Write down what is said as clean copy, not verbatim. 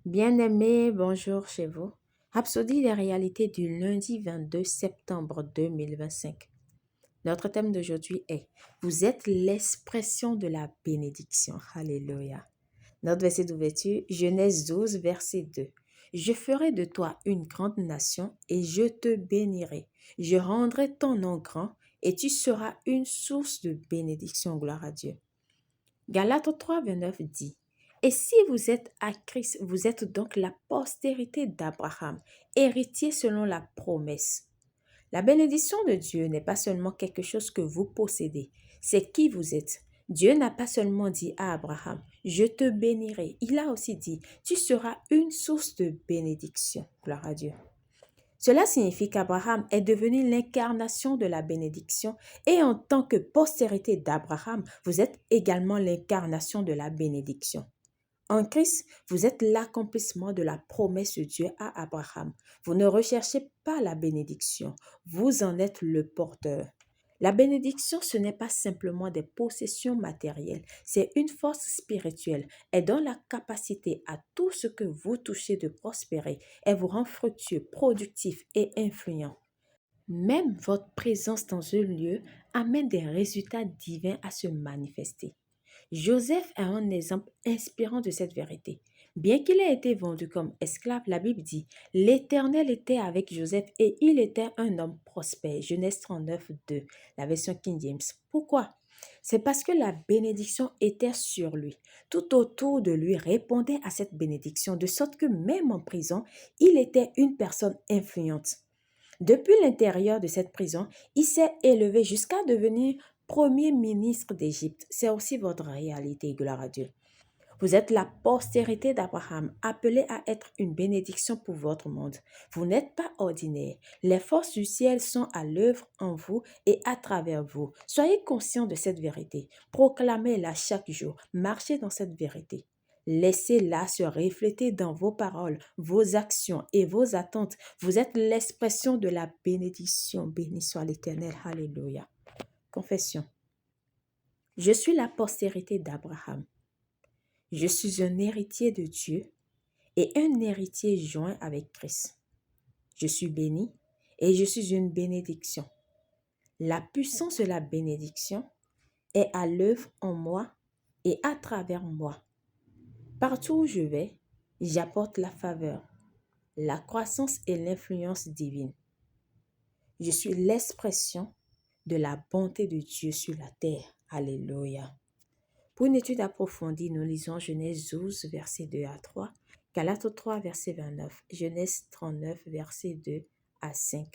Bien-aimés, bonjour chez vous. Rhapsodie des réalités du lundi 22 septembre 2025. Notre thème d'aujourd'hui est Vous êtes l'expression de la bénédiction. Alléluia. Notre verset d'ouverture, Genèse 12, verset 2. Je ferai de toi une grande nation et je te bénirai. Je rendrai ton nom grand et tu seras une source de bénédiction. Gloire à Dieu. Galates 3, 29 dit, et si vous êtes à Christ, vous êtes donc la postérité d'Abraham, héritier selon la promesse. La bénédiction de Dieu n'est pas seulement quelque chose que vous possédez, c'est qui vous êtes. Dieu n'a pas seulement dit à Abraham, je te bénirai. Il a aussi dit, tu seras une source de bénédiction. Gloire à Dieu. Cela signifie qu'Abraham est devenu l'incarnation de la bénédiction et en tant que postérité d'Abraham, vous êtes également l'incarnation de la bénédiction. En Christ, vous êtes l'accomplissement de la promesse de Dieu à Abraham. Vous ne recherchez pas la bénédiction, vous en êtes le porteur. La bénédiction, ce n'est pas simplement des possessions matérielles, c'est une force spirituelle et dont la capacité à tout ce que vous touchez de prospérer et vous rend fructueux, productif et influent. Même votre présence dans un lieu amène des résultats divins à se manifester. Joseph est un exemple inspirant de cette vérité. Bien qu'il ait été vendu comme esclave, la Bible dit, l'Éternel était avec Joseph et il était un homme prospère. Genèse 39, 2, la version King James. Pourquoi? C'est parce que la bénédiction était sur lui. Tout autour de lui répondait à cette bénédiction, de sorte que même en prison, il était une personne influente. Depuis l'intérieur de cette prison, il s'est élevé jusqu'à devenir premier ministre d'Égypte. C'est aussi votre réalité, gloire à Dieu. Vous êtes la postérité d'Abraham, appelée à être une bénédiction pour votre monde. Vous n'êtes pas ordinaire. Les forces du ciel sont à l'œuvre en vous et à travers vous. Soyez conscient de cette vérité. Proclamez-la chaque jour. Marchez dans cette vérité. Laissez-la se refléter dans vos paroles, vos actions et vos attentes. Vous êtes l'expression de la bénédiction. Béni soit l'Éternel. Alléluia. Confession. Je suis la postérité d'Abraham. Je suis un héritier de Dieu et un héritier joint avec Christ. Je suis béni et je suis une bénédiction. La puissance de la bénédiction est à l'œuvre en moi et à travers moi. Partout où je vais, j'apporte la faveur, la croissance et l'influence divine. Je suis l'expression de la bonté de Dieu sur la terre. Alléluia. Pour une étude approfondie, nous lisons Genèse 12, versets 2 à 3, Galates 3, verset 29, Genèse 39, versets 2 à 5.